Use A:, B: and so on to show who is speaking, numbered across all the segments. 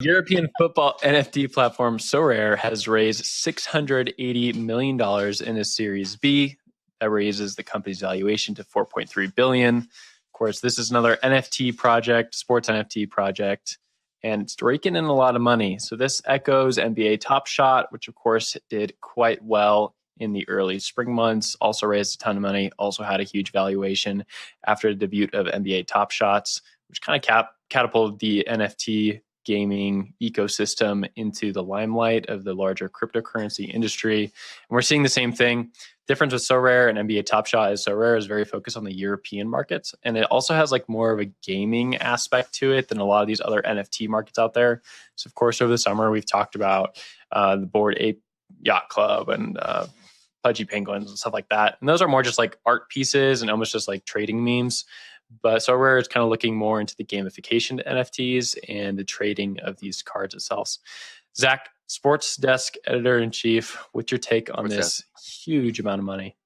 A: European football NFT platform Sorare has raised $680 million in a Series B. That raises the company's valuation to $4.3 billion. Of course, this is another NFT project, sports NFT project, and it's raking in a lot of money. So this echoes NBA Top Shot, which of course did quite well in the early spring months, also raised a ton of money, also had a huge valuation after the debut of NBA Top Shots, which kind of catapulted the NFT gaming ecosystem into the limelight of the larger cryptocurrency industry. And we're seeing the same thing. Difference with Sorare and NBA Top Shot is Sorare is very focused on the European markets, and it also has like more of a gaming aspect to it than a lot of these other NFT markets out there. So of course, over the summer, we've talked about the Bored Ape Yacht Club and Pudgy Penguins and stuff like that. And those are more just like art pieces and almost just like trading memes. But Sorare is kind of looking more into the gamification to NFTs and the trading of these cards itself. Zach, Sports Desk Editor-in-Chief, what's your take on this huge amount of money?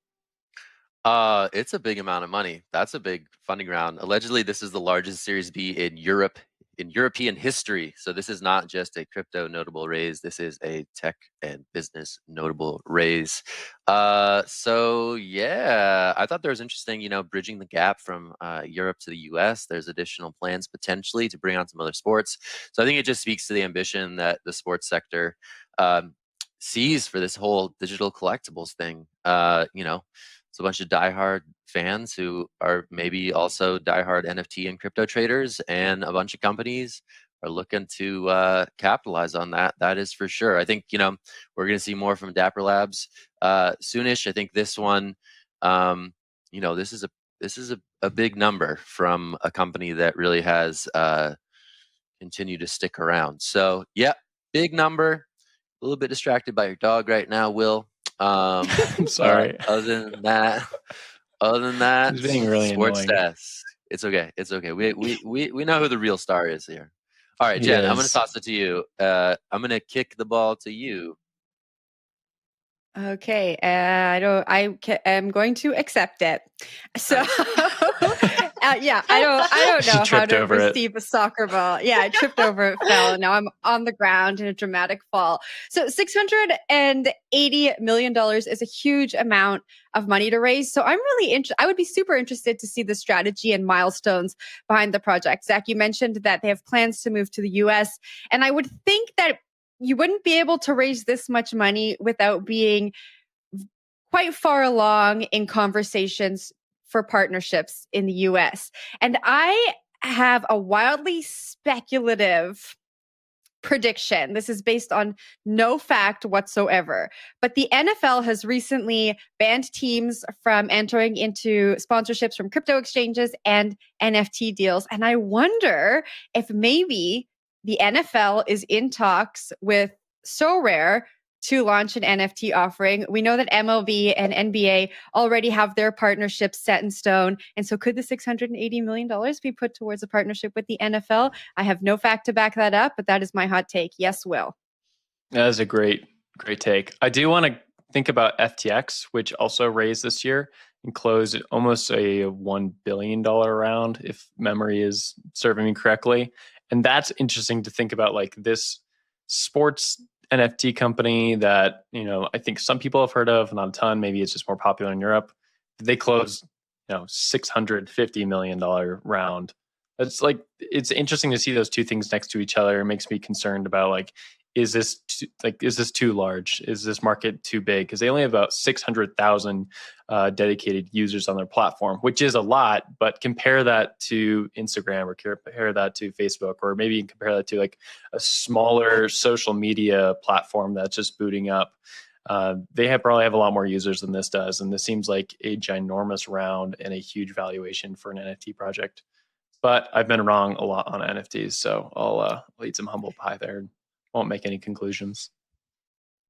B: It's a big amount of money. That's a big funding round. Allegedly, this is the largest Series B in Europe, in European history. So this is not just a crypto notable raise. This is a tech and business notable raise. So yeah, I thought that was interesting, bridging the gap from Europe to the US. There's additional plans potentially to bring on some other sports. So I think it just speaks to the ambition that the sports sector sees for this whole digital collectibles thing. It's a bunch of diehard fans who are maybe also diehard NFT and crypto traders, and a bunch of companies are looking to capitalize on that. That is for sure. I think we're going to see more from Dapper Labs soonish. I think this one, this is a big number from a company that really has continued to stick around. So yeah, big number. A little bit distracted by your dog right now, Will.
A: I'm sorry.
B: Other than that,
A: It's being really
B: Sports
A: annoying.
B: Desk. It's okay. It's okay. We know who the real star is here. All right, Jen, I'm going to toss it to you. I'm going to kick the ball to you.
C: Okay, I am going to accept it. So, yeah, I don't know how to receive a soccer ball. Yeah, I tripped over it, fell, and now I'm on the ground in a dramatic fall. So, $680 million is a huge amount of money to raise. So, I'm really interested. I would be super interested to see the strategy and milestones behind the project. Zach, you mentioned that they have plans to move to the US, and I would think that you wouldn't be able to raise this much money without being quite far along in conversations for partnerships in the US. And I have a wildly speculative prediction. This is based on no fact whatsoever. But the NFL has recently banned teams from entering into sponsorships from crypto exchanges and NFT deals. And I wonder if maybe the NFL is in talks with Sorare to launch an NFT offering. We know that MLB and NBA already have their partnerships set in stone. And so could the $680 million be put towards a partnership with the NFL? I have no fact to back that up, but that is my hot take. Yes, Will.
A: That is a great take. I do want to think about FTX, which also raised this year and closed at almost a $1 billion round, if memory is serving me correctly. And that's interesting to think about, like this sports NFT company that, I think some people have heard of, not a ton. Maybe it's just more popular in Europe. They closed, $650 million round. It's interesting to see those two things next to each other. It makes me concerned about is this too large? Is this market too big? Because they only have about 600,000 dedicated users on their platform, which is a lot. But compare that to Instagram, or compare that to Facebook, or maybe compare that to like a smaller social media platform that's just booting up. They probably have a lot more users than this does, and this seems like a ginormous round and a huge valuation for an NFT project. But I've been wrong a lot on NFTs, so I'll eat some humble pie there. Won't make any conclusions.